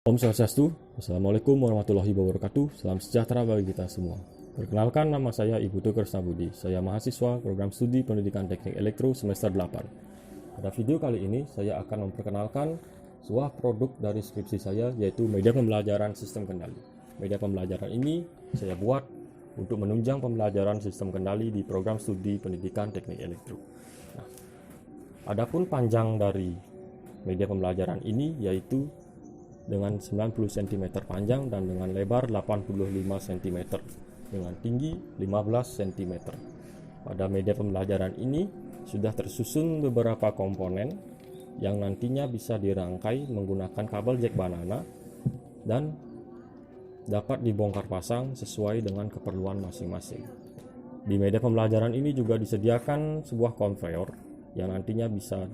Om Swastiastu, Assalamualaikum warahmatullahi wabarakatuh, salam sejahtera bagi kita semua. Perkenalkan, nama saya Ibu Kresna Budi, saya mahasiswa program studi pendidikan teknik elektro semester 8. Pada video kali ini, saya akan memperkenalkan sebuah produk dari skripsi saya, yaitu media pembelajaran sistem kendali. Media pembelajaran ini saya buat untuk menunjang pembelajaran sistem kendali di program studi pendidikan teknik elektro. Nah, adapun panjang dari media pembelajaran ini yaitu dengan 90 cm panjang dan dengan lebar 85 cm dengan tinggi 15 cm. Pada media pembelajaran ini sudah tersusun beberapa komponen yang nantinya bisa dirangkai menggunakan kabel jack banana dan dapat dibongkar pasang sesuai dengan keperluan masing-masing. Di media pembelajaran ini juga disediakan sebuah konveyor yang nantinya bisa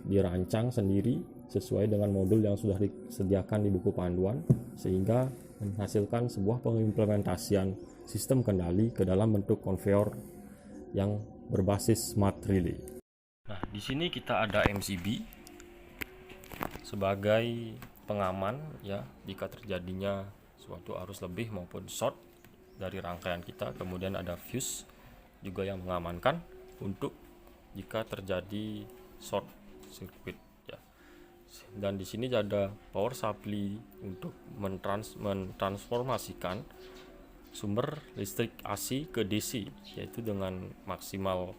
dirancang sendiri sesuai dengan modul yang sudah disediakan di buku panduan, sehingga menghasilkan sebuah pengimplementasian sistem kendali ke dalam bentuk konveyor yang berbasis smart relay. Nah, di sini kita ada MCB sebagai pengaman ya jika terjadinya suatu arus lebih maupun short dari rangkaian kita. Kemudian ada fuse juga yang mengamankan untuk jika terjadi short circuit. Dan di sini ada power supply untuk mentransformasikan sumber listrik AC ke DC, yaitu dengan maksimal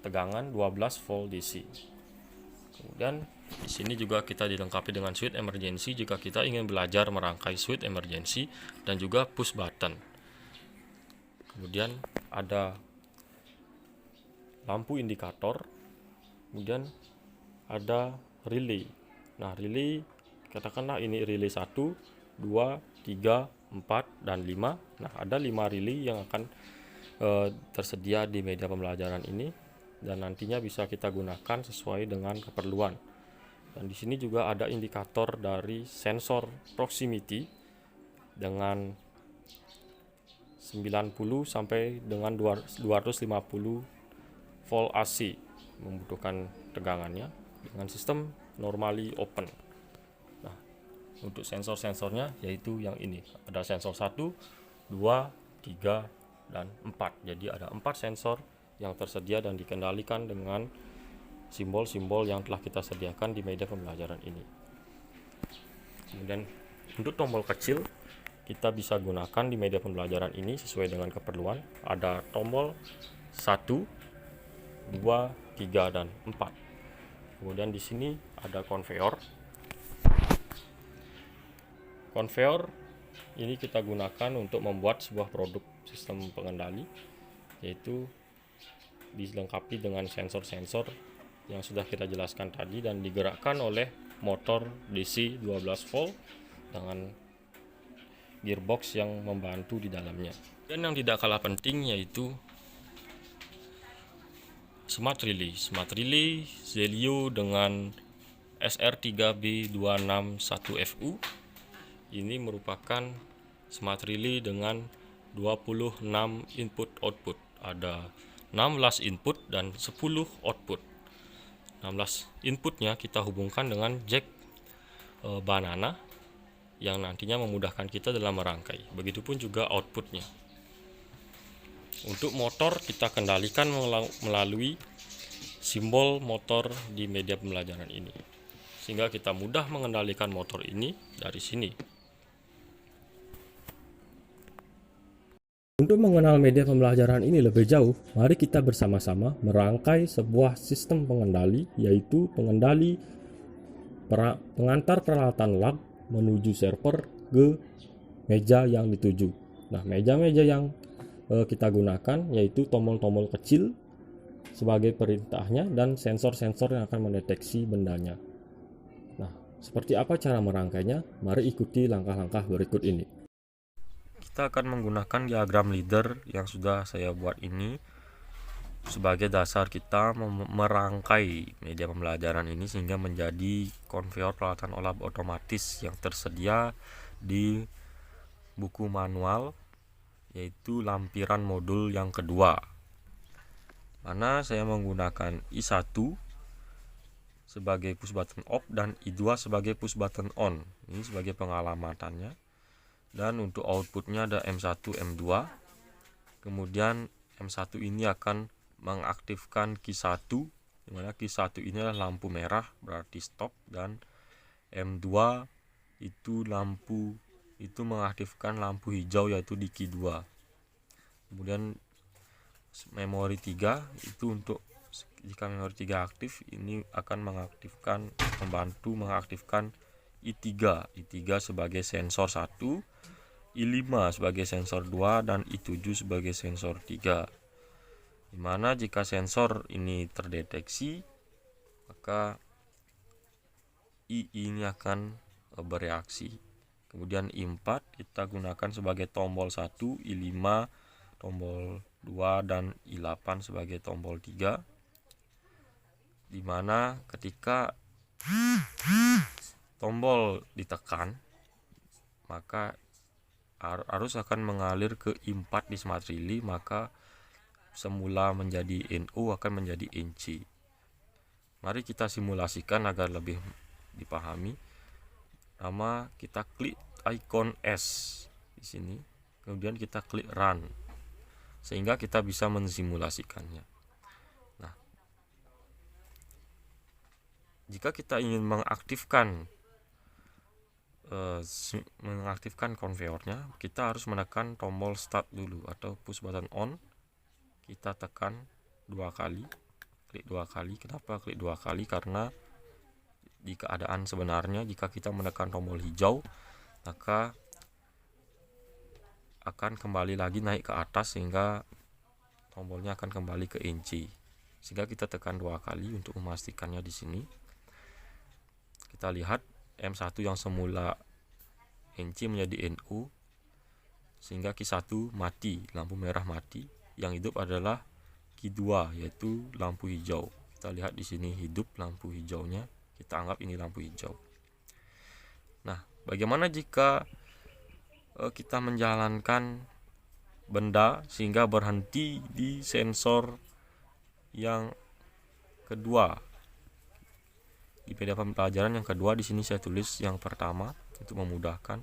tegangan 12 volt DC. Kemudian di sini juga kita dilengkapi dengan switch emergency jika kita ingin belajar merangkai switch emergency dan juga push button. Kemudian ada lampu indikator, kemudian ada relay. Nah, relay katakanlah ini relay 1, 2, 3, 4 dan 5. Nah, ada 5 relay yang akan tersedia di media pembelajaran ini dan nantinya bisa kita gunakan sesuai dengan keperluan. Dan di sini juga ada indikator dari sensor proximity dengan 90 sampai dengan 250 volt AC membutuhkan tegangannya dengan sistem normally open. Nah, untuk sensor-sensornya yaitu yang ini. Ada sensor 1, 2, 3, dan 4. Jadi ada 4 sensor yang tersedia dan dikendalikan dengan simbol-simbol yang telah kita sediakan di media pembelajaran ini. Kemudian untuk tombol kecil kita bisa gunakan di media pembelajaran ini sesuai dengan keperluan. Ada tombol 1, 2, 3, dan 4. Kemudian di sini ada konveyor. Konveyor ini kita gunakan untuk membuat sebuah produk sistem pengendali, yaitu dilengkapi dengan sensor-sensor yang sudah kita jelaskan tadi dan digerakkan oleh motor DC 12 volt dengan gearbox yang membantu di dalamnya. Dan yang tidak kalah penting yaitu Smart Relay. Smart Relay Zelio dengan SR3B261FU. Ini merupakan Smart Relay dengan 26 input output. Ada 16 input dan 10 output. 16 inputnya kita hubungkan dengan jack banana yang nantinya memudahkan kita dalam merangkai. Begitupun juga outputnya. Untuk motor kita kendalikan melalui simbol motor di media pembelajaran ini, sehingga kita mudah mengendalikan motor ini dari sini. Untuk mengenal media pembelajaran ini lebih jauh, mari kita bersama-sama merangkai sebuah sistem pengendali, yaitu pengendali pengantar peralatan lab menuju server ke meja yang dituju. Nah, meja-meja yang kita gunakan yaitu tombol-tombol kecil sebagai perintahnya dan sensor-sensor yang akan mendeteksi bendanya. Nah, seperti apa cara merangkainya? Mari ikuti langkah-langkah berikut ini. Kita akan menggunakan diagram leader yang sudah saya buat ini sebagai dasar kita merangkai media pembelajaran ini sehingga menjadi konveyor peralatan lab otomatis yang tersedia di buku manual, yaitu lampiran modul yang kedua, mana saya menggunakan I1 sebagai push button off dan I2 sebagai push button on. Ini sebagai pengalamatannya. Dan untuk outputnya ada M1, M2. Kemudian M1 ini akan mengaktifkan Q1, dimana Q1 ini adalah lampu merah berarti stop, dan M2 itu mengaktifkan lampu hijau yaitu di Q2. Kemudian memori 3 itu untuk jika memori 3 aktif, ini akan membantu mengaktifkan I3 sebagai sensor 1, I5 sebagai sensor 2, dan I7 sebagai sensor 3. Dimana jika sensor ini terdeteksi, maka I ini akan bereaksi. Kemudian I4 kita gunakan sebagai tombol 1, I5 tombol 2, dan I8 sebagai tombol 3. Dimana ketika tombol ditekan, maka arus akan mengalir ke I4 di smart relay, maka semula menjadi NO akan menjadi NC. Mari kita simulasikan agar lebih dipahami. Pertama kita klik icon S di sini, kemudian kita klik run sehingga kita bisa mensimulasikannya. Nah, jika kita ingin mengaktifkan konveyornya, kita harus menekan tombol start dulu atau push button on. Kita tekan 2 kali, klik 2 kali. Kenapa klik 2 kali? Karena di keadaan sebenarnya jika kita menekan tombol hijau, maka akan kembali lagi naik ke atas sehingga tombolnya akan kembali ke NC. Sehingga kita tekan 2 kali untuk memastikannya di sini. Kita lihat M1 yang semula NC menjadi NO, sehingga Q1 mati, lampu merah mati. Yang hidup adalah Q2 yaitu lampu hijau. Kita lihat di sini hidup lampu hijaunya, kita anggap ini lampu hijau. Nah, bagaimana jika kita menjalankan benda sehingga berhenti di sensor yang kedua? Di PDF pembelajaran yang kedua di sini saya tulis yang pertama untuk memudahkan.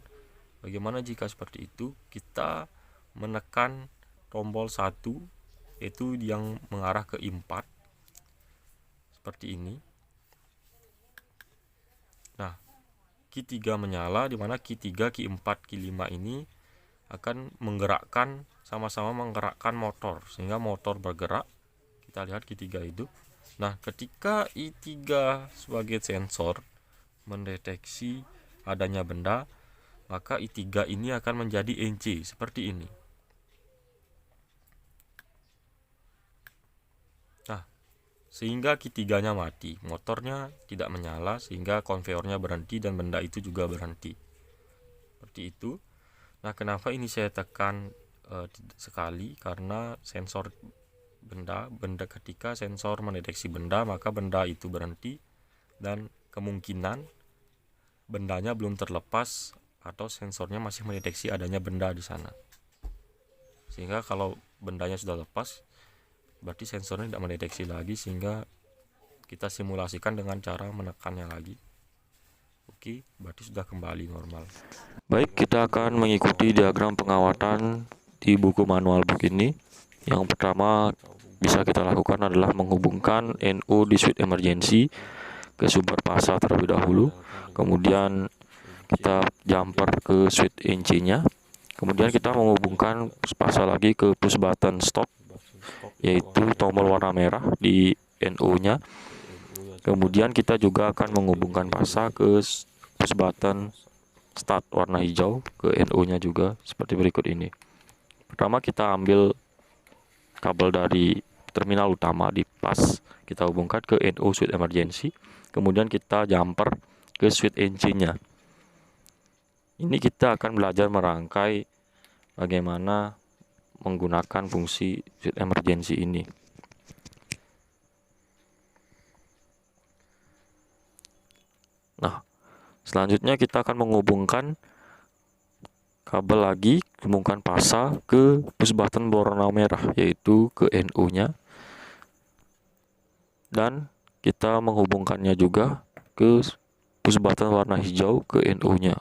Bagaimana jika seperti itu? Kita menekan tombol 1 yaitu yang mengarah ke I4 seperti ini. Nah, Q3 menyala, di mana Q3, Q4, Q5 ini akan sama-sama menggerakkan motor sehingga motor bergerak. Kita lihat Q3 hidup. Nah, ketika I3 sebagai sensor mendeteksi adanya benda, maka I3 ini akan menjadi NC seperti ini. Nah, sehingga Q3-nya mati, motornya tidak menyala sehingga konveyornya berhenti dan benda itu juga berhenti. Seperti itu. Nah, kenapa ini saya tekan sekali? Karena sensor benda ketika sensor mendeteksi benda, maka benda itu berhenti dan kemungkinan bendanya belum terlepas atau sensornya masih mendeteksi adanya benda di sana. Sehingga kalau bendanya sudah lepas, berarti sensornya tidak mendeteksi lagi, sehingga kita simulasikan dengan cara menekannya lagi. Oke, berarti sudah kembali normal. Baik, kita akan mengikuti diagram pengawatan di buku manual book ini. Yang pertama bisa kita lakukan adalah menghubungkan NO di switch emergency ke sumber pasa terlebih dahulu. Kemudian kita jumper ke switch NC-nya. Kemudian kita menghubungkan pasa lagi ke push button stop, yaitu tombol warna merah di NO-nya. Kemudian kita juga akan menghubungkan pasa ke push button start warna hijau ke NO-nya juga seperti berikut ini. Pertama kita ambil kabel dari terminal utama di pas, kita hubungkan ke NO switch emergency. Kemudian kita jumper ke switch NC-nya. Ini kita akan belajar merangkai bagaimana menggunakan fungsi switch emergency ini. Nah, selanjutnya kita akan menghubungkan kabel lagi, hubungkan pasa ke push button berwarna merah, yaitu ke NO-nya. Dan kita menghubungkannya juga ke push button warna hijau ke NO-nya.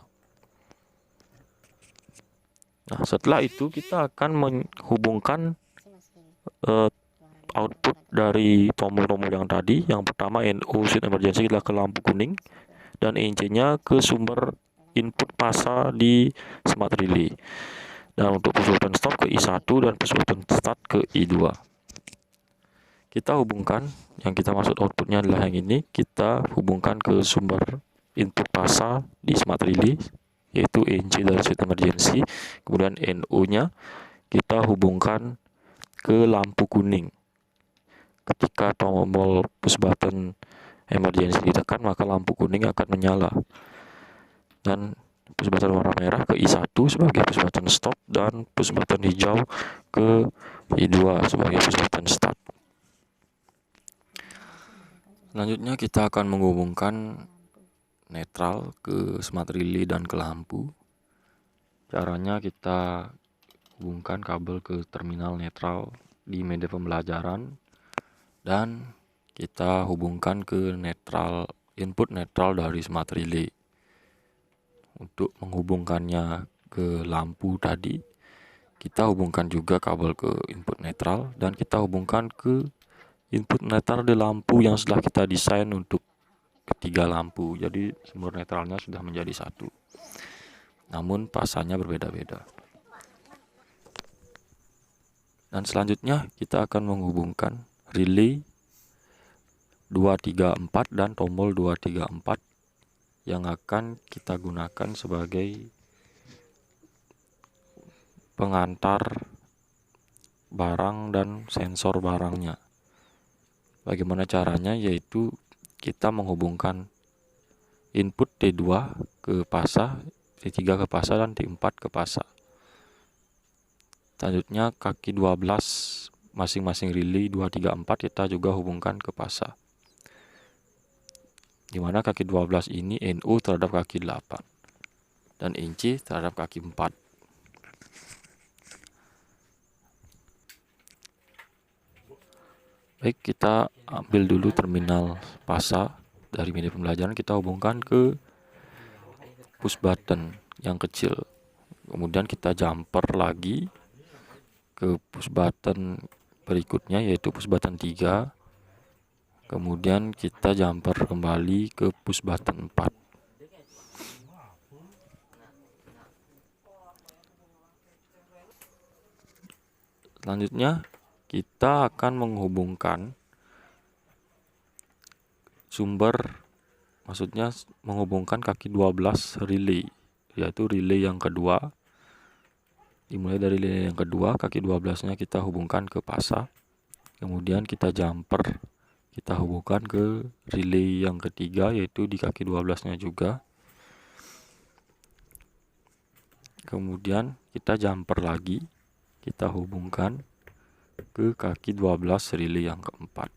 Nah, setelah itu kita akan menghubungkan output dari tombol-tombol yang tadi. Yang pertama NO switch emergency kita ke lampu kuning, dan ENC-nya ke sumber input PASA di smart relay. Dan untuk push button stop ke I1 dan push button start ke I2. Kita hubungkan, yang kita maksud outputnya adalah yang ini, kita hubungkan ke sumber input PASA di smart relay, yaitu ENC dari switch emergency. Kemudian NO-nya kita hubungkan ke lampu kuning. Ketika tombol push button emergency ditekan, maka lampu kuning akan menyala. Dan push button warna merah ke I1 sebagai push button stop, dan push button hijau ke I2 sebagai push button start. Selanjutnya kita akan menghubungkan netral ke smart relay dan ke lampu. Caranya kita hubungkan kabel ke terminal netral di media pembelajaran, dan kita hubungkan ke input netral dari smart relay. Untuk menghubungkannya ke lampu tadi, kita hubungkan juga kabel ke input netral, dan kita hubungkan ke input netral di lampu yang sudah kita desain untuk ketiga lampu. Jadi sumber netralnya sudah menjadi satu, namun pasanya berbeda-beda. Dan selanjutnya kita akan menghubungkan relay 234 dan tombol 234 yang akan kita gunakan sebagai pengantar barang dan sensor barangnya. Bagaimana caranya? Yaitu kita menghubungkan input T2 ke PASA, T3 ke PASA, dan T4 ke PASA. Selanjutnya kaki 12 masing-masing relay 234 kita juga hubungkan ke PASA, di mana kaki 12 ini NO terhadap kaki 8 dan NC terhadap kaki 4. Baik, kita ambil dulu terminal PASA dari media pembelajaran, kita hubungkan ke push button yang kecil. Kemudian kita jumper lagi ke push button berikutnya, yaitu push button 3. Kemudian kita jumper kembali ke push button 4. Selanjutnya kita akan menghubungkan menghubungkan kaki 12 relay, yaitu relay yang kedua. Dimulai dari relay yang kedua, kaki 12-nya kita hubungkan ke PASA. Kemudian kita jumper, kita hubungkan ke relay yang ketiga, yaitu di kaki 12-nya juga. Kemudian kita jumper lagi, kita hubungkan ke kaki 12 relay yang keempat.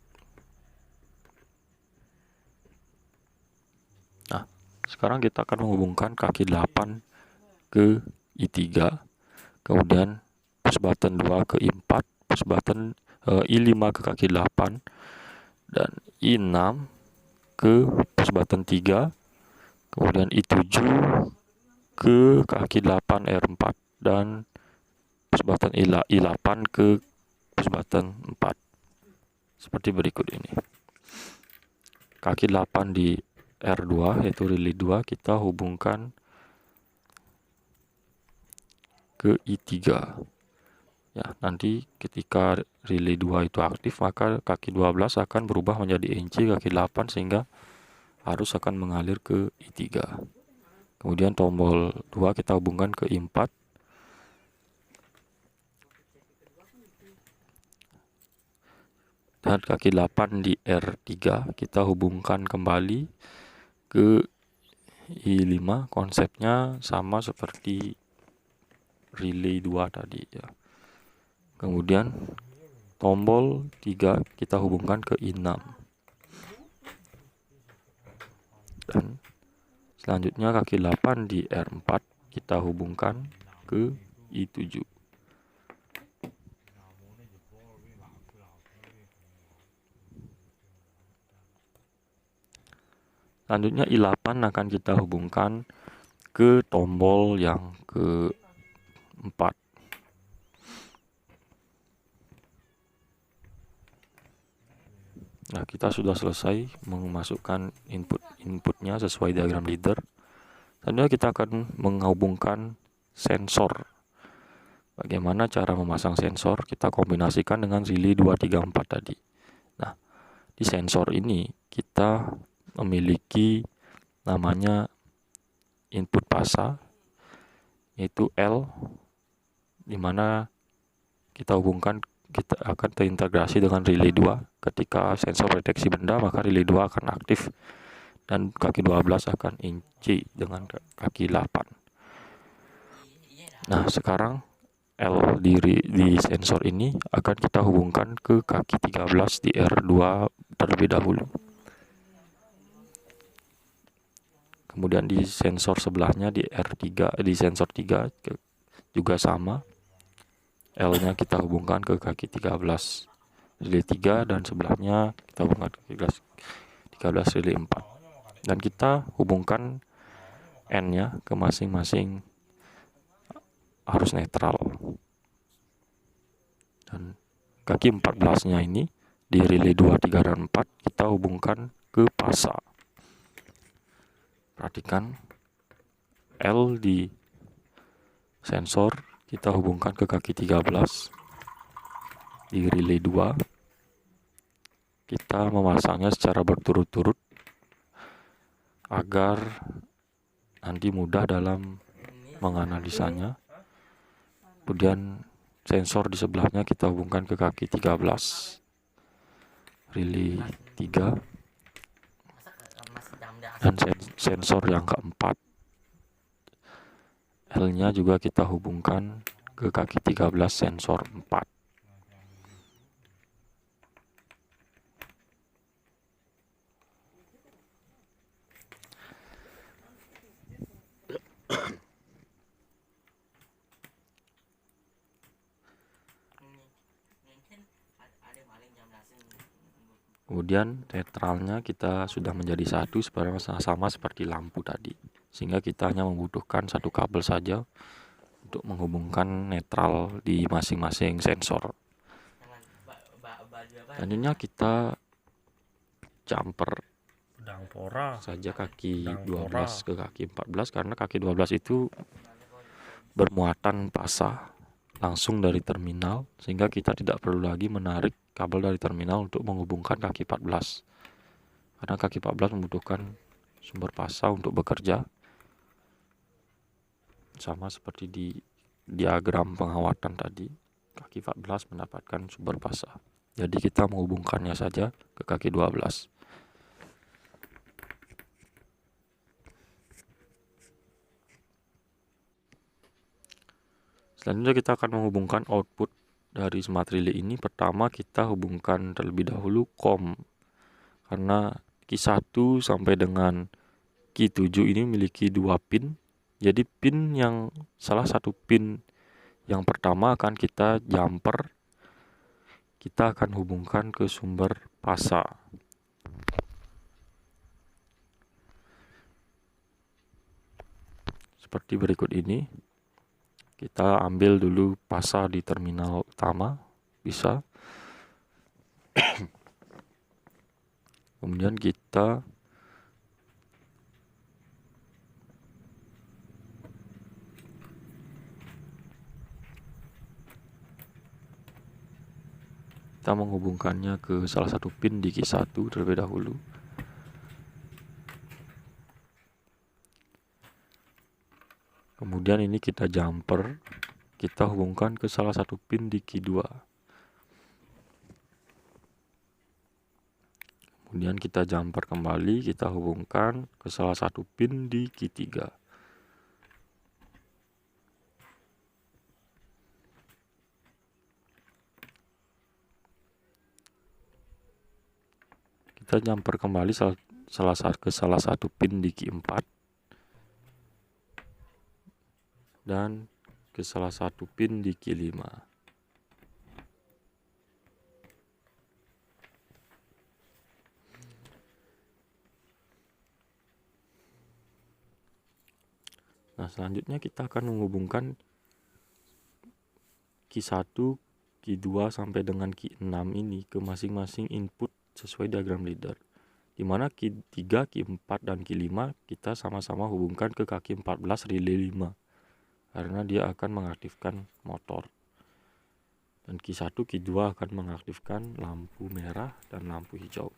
Nah, sekarang kita akan menghubungkan kaki 8 ke I3, kemudian push button 2 ke I4, push button I5 ke kaki 8, dan I6 ke push button 3, kemudian I7 ke kaki 8 R4, dan push button I8 ke push button 4. Seperti berikut ini. Kaki 8 di R2, yaitu relay 2, kita hubungkan ke I3. Ya, nanti ketika relay 2 itu aktif, maka kaki 12 akan berubah menjadi NC kaki 8, sehingga arus akan mengalir ke I3. Kemudian tombol 2 kita hubungkan ke I4. Dan kaki 8 di R3 kita hubungkan kembali ke I5. Konsepnya sama seperti relay 2 tadi ya. Kemudian tombol 3 kita hubungkan ke I6. Dan selanjutnya kaki 8 di R4 kita hubungkan ke I7. Selanjutnya I8 akan kita hubungkan ke tombol yang keempat. Nah, kita sudah selesai memasukkan inputnya sesuai diagram leader. Selanjutnya kita akan menghubungkan sensor. Bagaimana cara memasang sensor? Kita kombinasikan dengan relay 234 tadi. Nah, di sensor ini kita memiliki namanya input pasa, yaitu L, di mana kita akan terintegrasi dengan relay 2. Ketika sensor deteksi benda, maka relay 2 akan aktif dan kaki 12 akan inci dengan kaki 8. Nah, sekarang L di sensor ini akan kita hubungkan ke kaki 13 di R2 terlebih dahulu. Kemudian di sensor sebelahnya di R3, di sensor 3 juga sama. L-nya kita hubungkan ke kaki 13 relay 3 dan sebelahnya kita hubungkan ke 13 relay 4. Dan kita hubungkan N-nya ke masing-masing arus netral. Dan kaki 14-nya ini di relay 2, 3, dan 4 kita hubungkan ke pasa. Perhatikan L di sensor kita hubungkan ke kaki 13 di relay 2. Kita memasangnya secara berturut-turut agar nanti mudah dalam menganalisanya. Kemudian sensor di sebelahnya kita hubungkan ke kaki 13 relay 3 dan sensor yang keempat L-nya juga kita hubungkan ke kaki 13 sensor 4. Kemudian netralnya kita sudah menjadi satu sama seperti lampu tadi, sehingga kita hanya membutuhkan satu kabel saja untuk menghubungkan netral di masing-masing sensor. Selanjutnya kita jumper saja kaki 12 ke kaki 14 karena kaki 12 itu bermuatan pasa langsung dari terminal, sehingga kita tidak perlu lagi menarik kabel dari terminal untuk menghubungkan kaki 14. Karena kaki 14 membutuhkan sumber pasa untuk bekerja. Sama seperti di diagram pengawatan tadi, kaki 14 mendapatkan sumber pasa. Jadi kita menghubungkannya saja ke kaki 12. Selanjutnya kita akan menghubungkan output dari smart relay ini. Pertama kita hubungkan terlebih dahulu COM, karena Q1 sampai dengan Q7 ini memiliki 2 pin. Jadi pin yang salah satu pin yang pertama akan kita jumper, kita akan hubungkan ke sumber pasa. Seperti berikut ini. Kita ambil dulu pasa di terminal utama, bisa. Kemudian kita menghubungkannya ke salah satu pin di Q1 terlebih dahulu. Kemudian ini kita jumper, kita hubungkan ke salah satu pin di Q2. Kemudian kita jumper kembali, kita hubungkan ke salah satu pin di Q3. Kita jumper kembali ke salah satu pin di Q4. Dan ke salah satu pin di Q5. Nah, selanjutnya kita akan menghubungkan Q1, Q2 sampai dengan Q6 ini ke masing-masing input sesuai diagram leader. Di mana Q3, Q4, dan Q5 kita sama-sama hubungkan ke kaki 14 relay 5 karena dia akan mengaktifkan motor. Dan Q1, Q2 akan mengaktifkan lampu merah dan lampu hijau.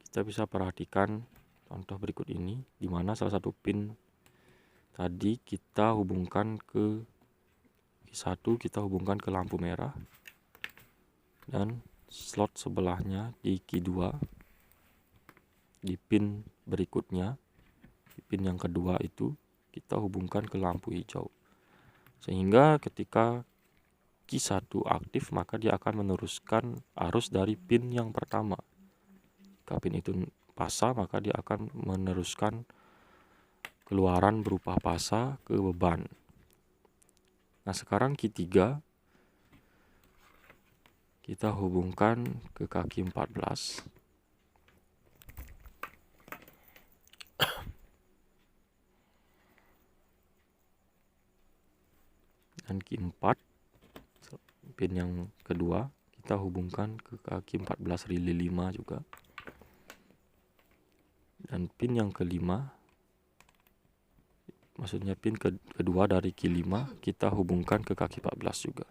Kita bisa perhatikan contoh berikut ini, di mana salah satu pin tadi kita hubungkan ke Q1, kita hubungkan ke lampu merah, dan slot sebelahnya di Q2, di pin berikutnya, di pin yang kedua itu kita hubungkan ke lampu hijau. Sehingga ketika Q1 aktif, maka dia akan meneruskan arus dari pin yang pertama. Jika pin itu pasa, maka dia akan meneruskan keluaran berupa pasa ke beban. Nah, sekarang Q3 kita hubungkan ke kaki 14. Dan Q4, pin yang kedua, kita hubungkan ke kaki 14 relay 5 juga. Dan pin yang kelima, maksudnya pin kedua dari Q5, kita hubungkan ke kaki 14 juga.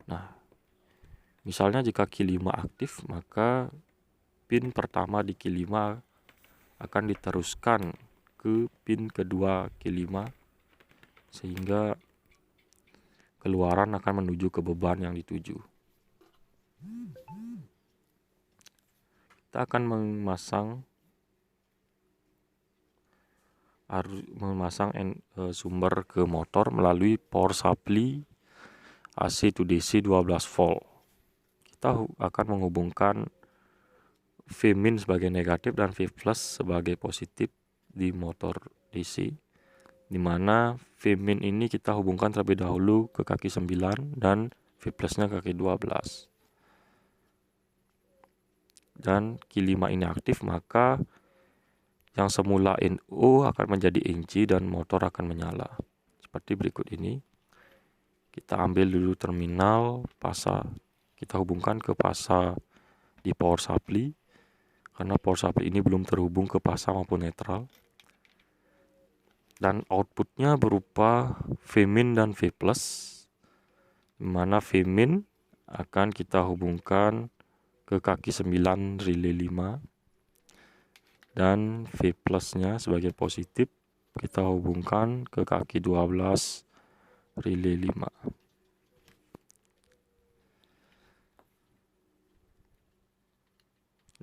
Nah, misalnya jika Q5 aktif, maka pin pertama di Q5 akan diteruskan ke pin kedua Q5 sehingga keluaran akan menuju ke beban yang dituju. Kita akan memasang sumber ke motor melalui power supply AC to DC 12 volt. Kita akan menghubungkan V-min sebagai negatif dan V plus sebagai positif di motor DC, di mana V-min ini kita hubungkan terlebih dahulu ke kaki 9 dan V plusnya ke kaki 12. Dan Q5 ini aktif, maka yang semula NO akan menjadi NC dan motor akan menyala. Seperti berikut ini. Kita ambil dulu terminal pasa, kita hubungkan ke pasa di power supply, karena power supply ini belum terhubung ke pasa maupun netral. Dan outputnya berupa V-min dan V plus, di mana V-min akan kita hubungkan ke kaki 9 relay 5, dan V plusnya sebagai positif kita hubungkan ke kaki 12 relay 5.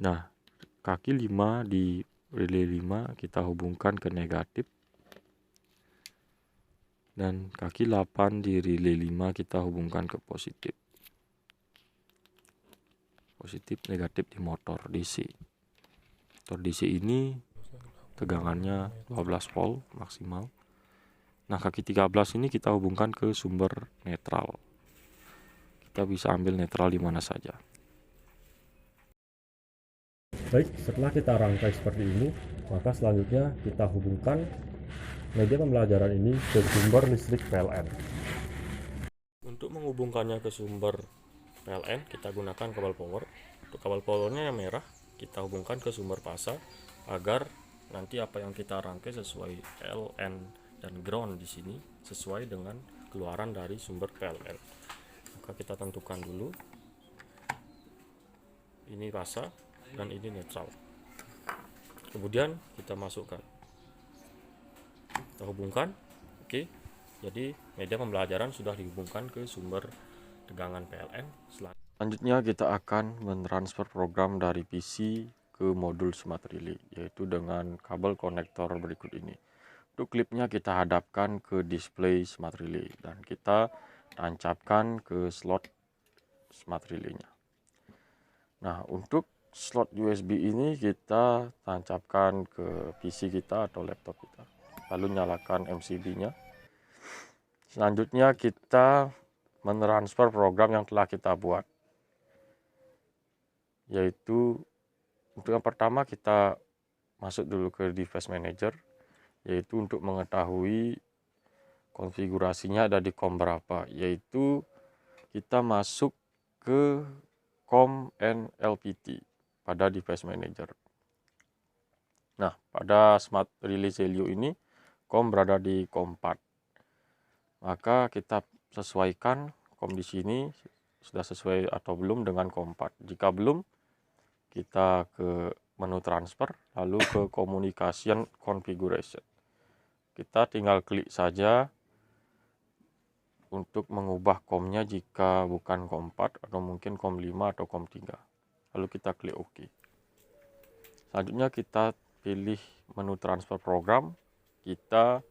Nah, kaki 5 di relay 5 kita hubungkan ke negatif, dan kaki 8 di relay 5 kita hubungkan ke positif. Positif negatif di motor DC. Motor DC ini tegangannya 12 volt maksimal. Nah, kaki 13 ini kita hubungkan ke sumber netral. Kita bisa ambil netral di mana saja. Baik, setelah kita rangkai seperti ini, maka selanjutnya kita hubungkan media pembelajaran ini ke sumber listrik PLN. Untuk menghubungkannya ke sumber PLN, kita gunakan kabel power. Untuk kabel powernya yang merah, kita hubungkan ke sumber pasa agar nanti apa yang kita rangkai sesuai LN dan ground di sini sesuai dengan keluaran dari sumber PLN. Maka kita tentukan dulu ini pasa dan ini netral. Kemudian kita masukkan, kita hubungkan. Oke, jadi media pembelajaran sudah dihubungkan ke sumber tegangan PLN. Selanjutnya kita akan mentransfer program dari PC ke modul smart relay, yaitu dengan kabel konektor berikut ini. Untuk klipnya kita hadapkan ke display smart relay dan kita tancapkan ke slot smart relay-nya. Nah, untuk slot USB ini kita tancapkan ke PC kita atau laptop kita, lalu nyalakan MCB-nya. Selanjutnya kita mentransfer program yang telah kita buat, yaitu untuk yang pertama kita masuk dulu ke device manager, yaitu untuk mengetahui konfigurasinya ada di COM berapa, yaitu kita masuk ke COM NLPT pada device manager. Nah, pada Smart Relay Zelio ini COM berada di COM 4. Maka kita sesuaikan COM di sini sudah sesuai atau belum dengan COM 4. Jika belum, kita ke menu transfer, lalu ke communication configuration. Kita tinggal klik saja untuk mengubah COM-nya jika bukan COM 4 atau mungkin COM 5 atau COM 3. Lalu kita klik OK. Selanjutnya kita pilih menu transfer program, kita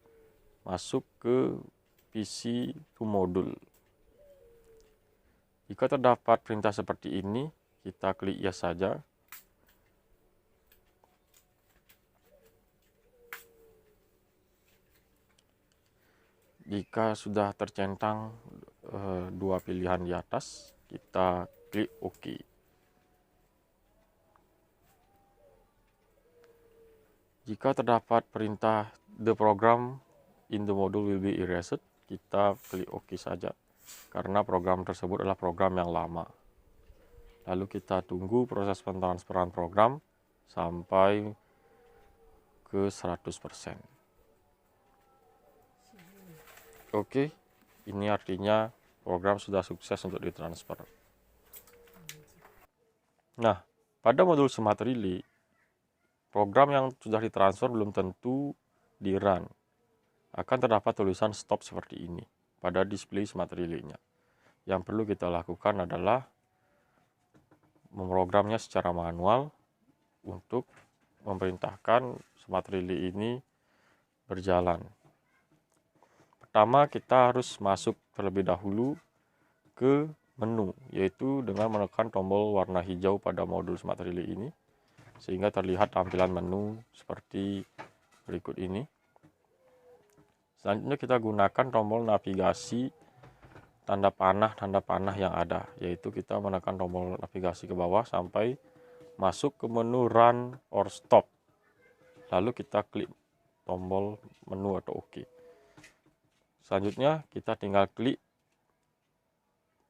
masuk ke PC to module. Jika terdapat perintah seperti ini, kita klik yes saja. Jika sudah tercentang dua pilihan di atas, kita klik OK. Jika terdapat perintah the program in the module will be erased, kita klik OK saja, karena program tersebut adalah program yang lama. Lalu kita tunggu proses pentransferan program sampai ke 100%. Oke, ini artinya program sudah sukses untuk ditransfer. Nah, pada modul Smart Relay, program yang sudah ditransfer belum tentu di-run. Akan terdapat tulisan stop seperti ini pada display Smart Relay-nya. Yang perlu kita lakukan adalah memprogramnya secara manual untuk memerintahkan Smart Relay ini berjalan. Pertama, kita harus masuk terlebih dahulu ke menu, yaitu dengan menekan tombol warna hijau pada modul Smart Relay ini, sehingga terlihat tampilan menu seperti berikut ini. Selanjutnya kita gunakan tombol navigasi tanda panah yang ada, yaitu kita menekan tombol navigasi ke bawah sampai masuk ke menu run or stop. Lalu kita klik tombol menu atau OK. Selanjutnya kita tinggal klik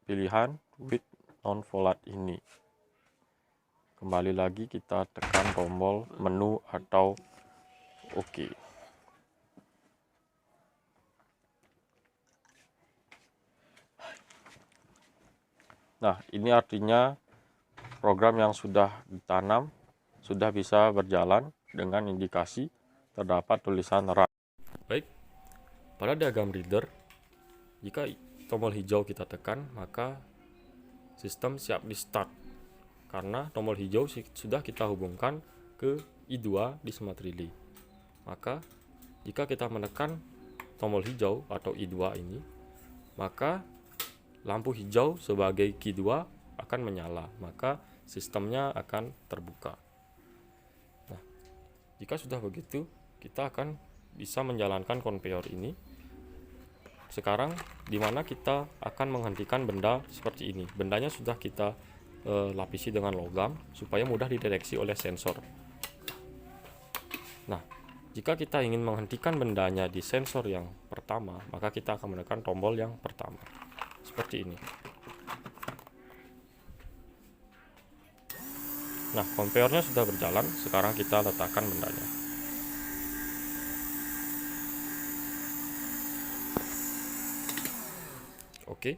pilihan with non-volatile ini. Kembali lagi kita tekan tombol menu atau OK. Nah, ini artinya program yang sudah ditanam sudah bisa berjalan dengan indikasi terdapat tulisan run. Baik, pada diagram reader, jika tombol hijau kita tekan, maka sistem siap di start. Karena tombol hijau sudah kita hubungkan ke I2 di Smart Relay. Maka, jika kita menekan tombol hijau atau I2 ini, maka lampu hijau sebagai key 2 akan menyala, maka sistemnya akan terbuka. Nah, jika sudah begitu, kita akan bisa menjalankan konveyor ini. Sekarang, di mana kita akan menghentikan benda seperti ini. Bendanya sudah kita lapisi dengan logam supaya mudah dideteksi oleh sensor. Nah, jika kita ingin menghentikan bendanya di sensor yang pertama, maka kita akan menekan tombol yang pertama. Seperti ini. Nah, konveyornya sudah berjalan, sekarang kita letakkan bendanya. Oke,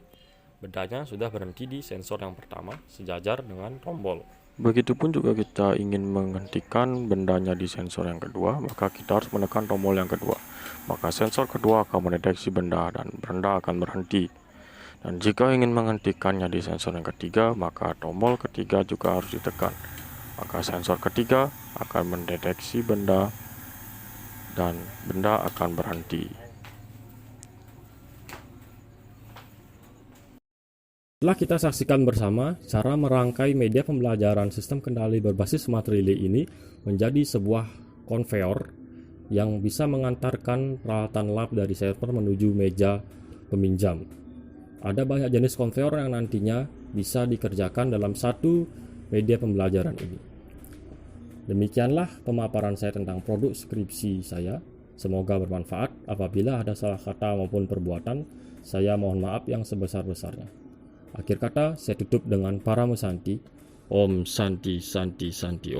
bendanya sudah berhenti di sensor yang pertama, sejajar dengan tombol. Begitupun juga kita ingin menghentikan bendanya di sensor yang kedua, maka kita harus menekan tombol yang kedua. Maka sensor kedua akan mendeteksi benda dan benda akan berhenti. Dan jika ingin menghentikannya di sensor yang ketiga, maka tombol ketiga juga harus ditekan. Maka sensor ketiga akan mendeteksi benda dan benda akan berhenti. Setelah kita saksikan bersama cara merangkai media pembelajaran sistem kendali berbasis Smart Relay ini menjadi sebuah konveyor yang bisa mengantarkan peralatan lab dari server menuju meja peminjam. Ada banyak jenis konveyor yang nantinya bisa dikerjakan dalam satu media pembelajaran ini. Demikianlah pemaparan saya tentang produk skripsi saya. Semoga bermanfaat. Apabila ada salah kata maupun perbuatan, saya mohon maaf yang sebesar-besarnya. Akhir kata, saya tutup dengan Paramasanti. Om Santi Santi Santi Om.